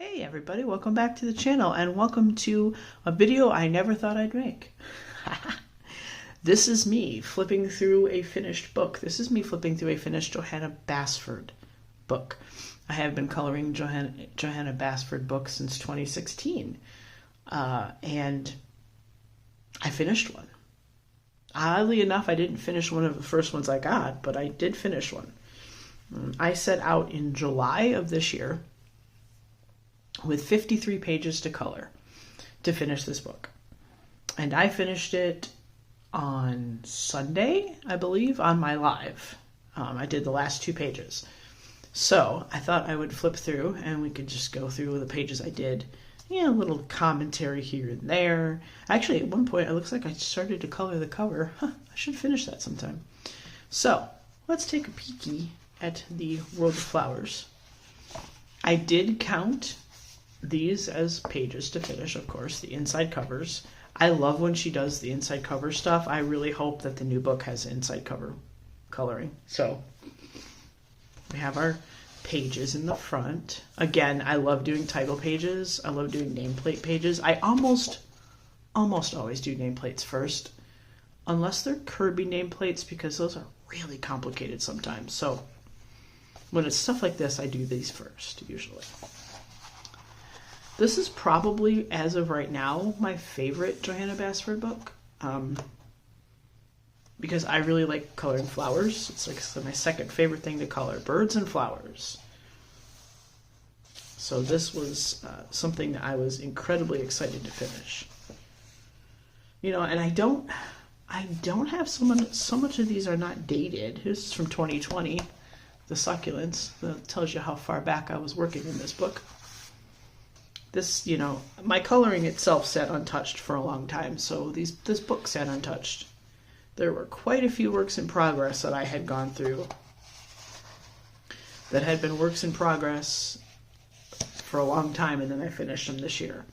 Hey everybody, welcome back to the channel and welcome to a video I never thought I'd make. This is me flipping through a finished book. This is me flipping through a finished Johanna Basford book. I have been coloring Johanna Basford books since 2016 and I finished one. Oddly enough, I didn't finish one of the first ones I got, but I did finish one. I set out in July of this year with 53 pages to color to finish this book. And I finished it on Sunday, I believe, on my live. I did the last 2 pages. So I thought I would flip through and we could just go through the pages I did. A little commentary here and there. Actually, at one point, it looks like I started to color the cover. I should finish that sometime. So let's take a peeky at the World of Flowers. I did count these as pages to finish, of course, the inside covers. I love when she does the inside cover stuff. I really hope that the new book has inside cover coloring. So we have our pages in the front. Again, I love doing title pages. I love doing nameplate pages. I almost always do nameplates first, unless they're Kirby nameplates, because those are really complicated sometimes. So when it's stuff like this, I do these first, usually. This is probably, as of right now, my favorite Johanna Basford book. Because I really like coloring flowers. It's like my second favorite thing to color, birds and flowers. So this was something that I was incredibly excited to finish. And I don't have so much of these are not dated. This is from 2020, the succulents. That tells you how far back I was working in this book. This, my coloring itself sat untouched for a long time, so this book sat untouched. There were quite a few works in progress that I had gone through that had been works in progress for a long time, and then I finished them this year.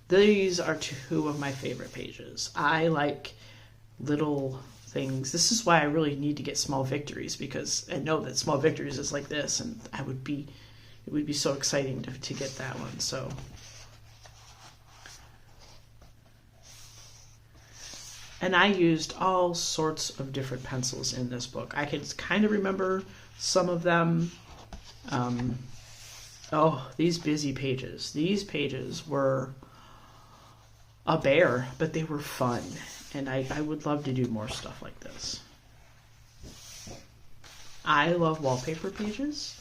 These are 2 of my favorite pages. I like little things. This is why I really need to get Small Victories, because I know that Small Victories is like this, and it would be so exciting to get that one. So and I used all sorts of different pencils in this book. I can kind of remember some of them. These busy pages. These pages were a bear, but they were fun. And I would love to do more stuff like this. I love wallpaper pages.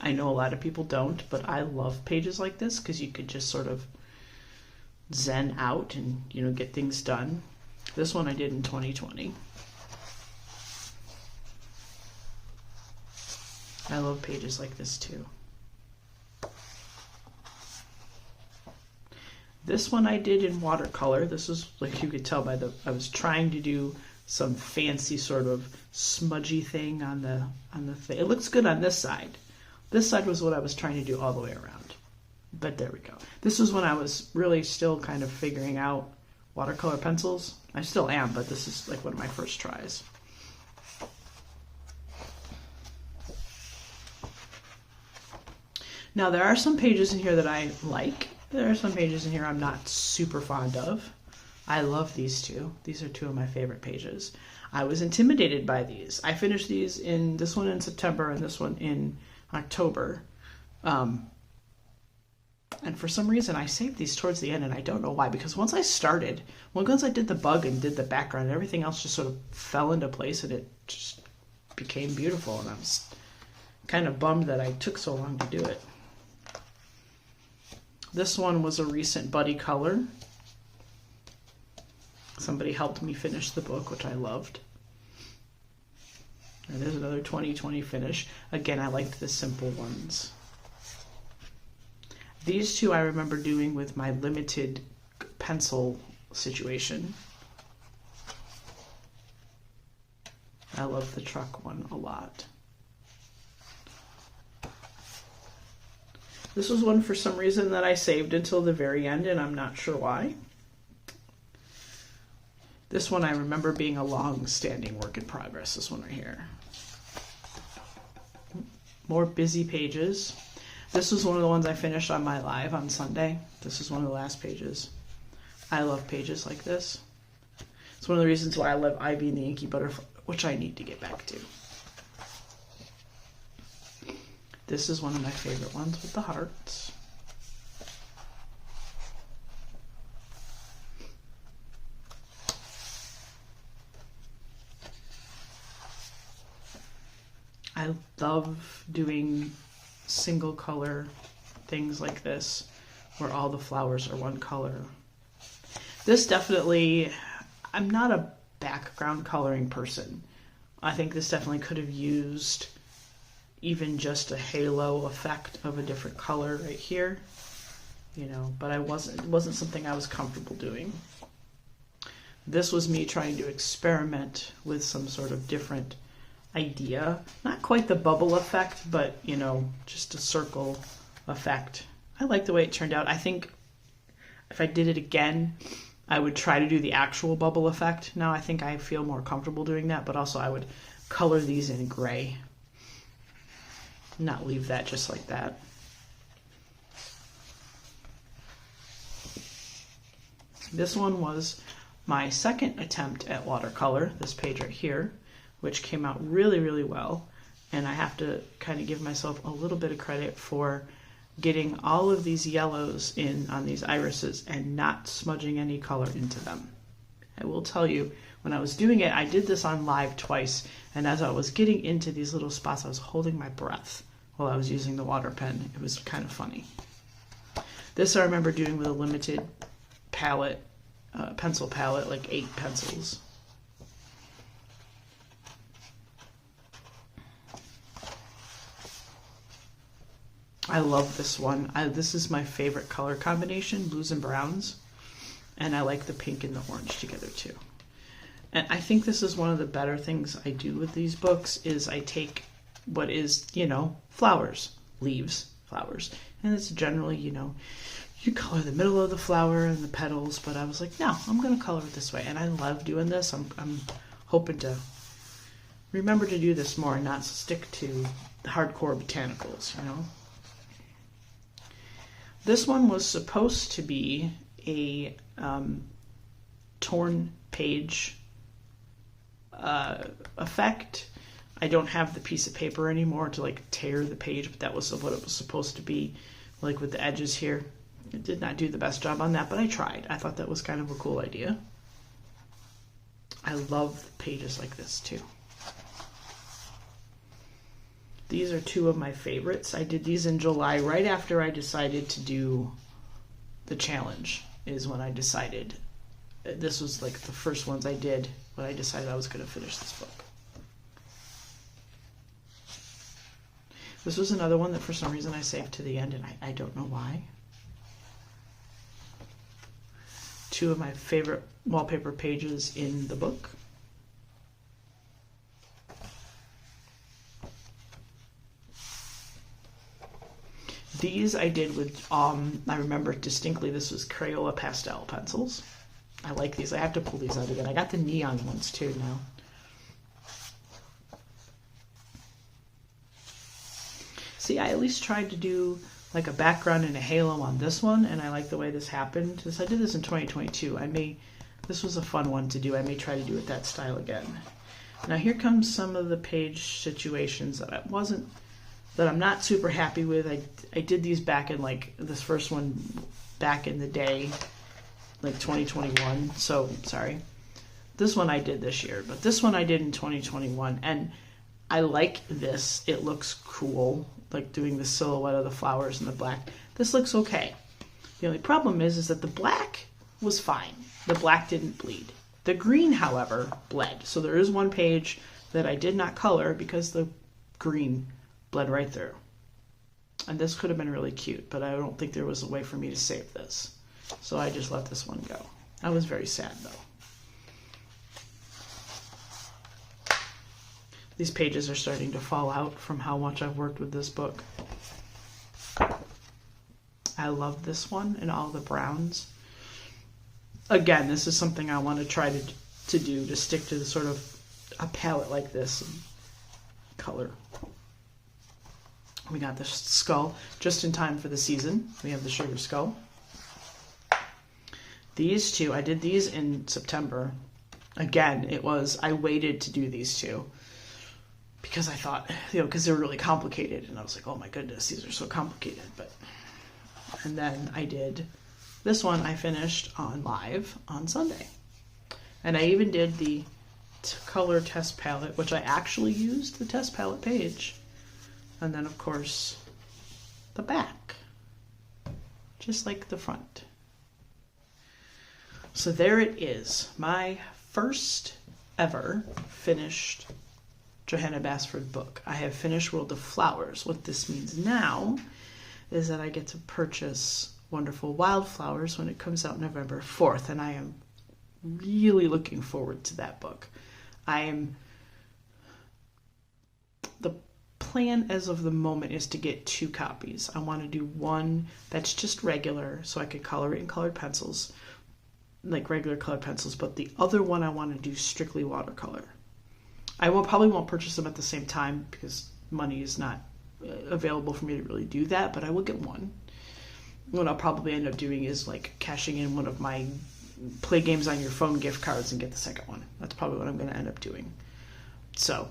I know a lot of people don't, but I love pages like this because you could just sort of zen out and, get things done. This one I did in 2020. I love pages like this too. This one I did in watercolor. This was, like you could tell by I was trying to do some fancy sort of smudgy thing on the thing. It looks good on this side. This side was what I was trying to do all the way around. But there we go. This was when I was really still kind of figuring out watercolor pencils. I still am, but this is like one of my first tries. Now there are some pages in here that I like. There are some pages in here I'm not super fond of. I love these 2. These are 2 of my favorite pages. I was intimidated by these. I finished this one in September and this one in October. And for some reason I saved these towards the end, and I don't know why, because once I did the bug and did the background, everything else just sort of fell into place and it just became beautiful, and I was kind of bummed that I took so long to do it. This one was a recent buddy color. Somebody helped me finish the book, which I loved. And there's another 2020 finish. Again, I liked the simple ones. These 2 I remember doing with my limited pencil situation. I love the truck one a lot. This was one for some reason that I saved until the very end, and I'm not sure why. This one I remember being a long-standing work in progress, this one right here. More busy pages. This was one of the ones I finished on my live on Sunday. This is one of the last pages. I love pages like this. It's one of the reasons why I love Ivy and the Inky Butterfly, which I need to get back to. This is one of my favorite ones with the hearts. I love doing single color things like this, where all the flowers are one color. This definitely, I'm not a background coloring person. I think this definitely could have used even just a halo effect of a different color right here, you know, but it wasn't something I was comfortable doing. This was me trying to experiment with some sort of different idea. Not quite the bubble effect, but, you know, just a circle effect. I like the way it turned out. I think if I did it again, I would try to do the actual bubble effect. Now I think I feel more comfortable doing that, but also I would color these in gray. Not leave that just like that. This one was my second attempt at watercolor, this page right here, which came out really, really well. And I have to kind of give myself a little bit of credit for getting all of these yellows in on these irises and not smudging any color into them. I will tell you, when I was doing it, I did this on live twice, and as I was getting into these little spots, I was holding my breath while I was using the water pen. It was kind of funny. This I remember doing with a limited palette, pencil palette, like 8 pencils. I love this one. This is my favorite color combination, blues and browns. And I like the pink and the orange together too. And I think this is one of the better things I do with these books is I take what is, you know, flowers, leaves, flowers. And it's generally, you know, you color the middle of the flower and the petals, but I was like, no, I'm going to color it this way. And I love doing this. I'm hoping to remember to do this more and not stick to the hardcore botanicals, you know. This one was supposed to be a torn page effect. I don't have the piece of paper anymore to like tear the page, but that was what it was supposed to be, like with the edges here. It did not do the best job on that, but I tried. I thought that was kind of a cool idea. I love pages like this too. These are 2 of my favorites. I did these in July, right after I decided to do the challenge, is when I decided. This was like the first ones I did when I decided I was going to finish this book. This was another one that for some reason I saved to the end, and I don't know why. 2 of my favorite wallpaper pages in the book. These I did with, I remember distinctly, this was Crayola pastel pencils. I like these. I have to pull these out again. I got the neon ones too now. See, I at least tried to do like a background and a halo on this one, and I like the way this happened. I did this in 2022. This was a fun one to do. I may try to do it that style again. Now here comes some of the page situations that I'm not super happy with. I did these back in like this first one back in the day, like 2021. So sorry. This one I did this year, but this one I did in 2021, and I like this. It looks cool, like doing the silhouette of the flowers and the black. This looks okay. The only problem is that the black was fine. The black didn't bleed. The green, however, bled. So there is one page that I did not color because the green bled right through. And this could have been really cute, but I don't think there was a way for me to save this. So I just let this one go. I was very sad though. These pages are starting to fall out from how much I've worked with this book. I love this one and all the browns. Again, this is something I want to try to do, to stick to the sort of a palette like this and color. We got the skull just in time for the season. We have the sugar skull. These two, I did these in September. Again, I waited to do these two because I thought, because they were really complicated. And I was like, oh my goodness, these are so complicated. And then I did this one, I finished on live on Sunday. And I even did the color test palette, which I actually used the test palette page. And then, of course, the back, just like the front. So there it is, my first ever finished Johanna Basford book. I have finished World of Flowers. What this means now is that I get to purchase Wonderful Wildflowers when it comes out November 4th, and I am really looking forward to that book. The plan as of the moment is to get 2 copies. I want to do one that's just regular so I can color it in colored pencils, like regular colored pencils, but the other one I want to do strictly watercolor. I probably won't purchase them at the same time because money is not available for me to really do that, but I will get one. What I'll probably end up doing is like cashing in one of my play games on your phone gift cards and get the second one. That's probably what I'm going to end up doing. So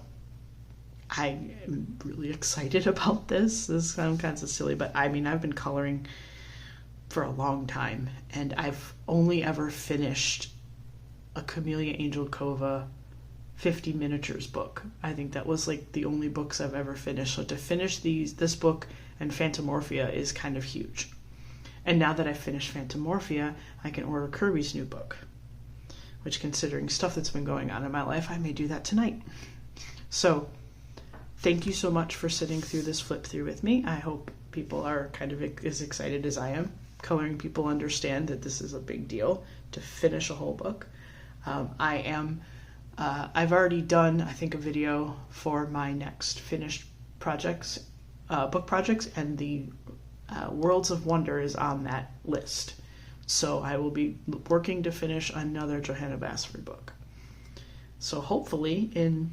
I am really excited about this. This sounds kind of silly, but I mean, I've been coloring for a long time, and I've only ever finished a Camellia Angel Cova 50 miniatures book. I think that was like the only books I've ever finished. So to finish this book and Phantomorphia is kind of huge. And now that I've finished Phantomorphia, I can order Kirby's new book, which, considering stuff that's been going on in my life, I may do that tonight. So thank you so much for sitting through this flip through with me. I hope people are kind of as excited as I am. Coloring people understand that this is a big deal to finish a whole book. I've already done, I think, a video for my next finished projects, book projects, and the Worlds of Wonder is on that list. So I will be working to finish another Johanna Basford book. So hopefully in,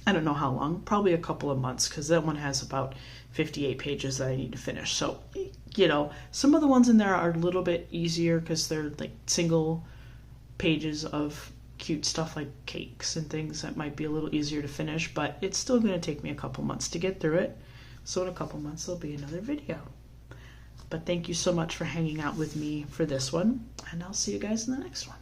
I don't know how long, probably a couple of months, because that one has about 58 pages that I need to finish. So, some of the ones in there are a little bit easier because they're like single pages of cute stuff like cakes and things that might be a little easier to finish, but it's still going to take me a couple months to get through it. So in a couple months, there'll be another video. But thank you so much for hanging out with me for this one, and I'll see you guys in the next one.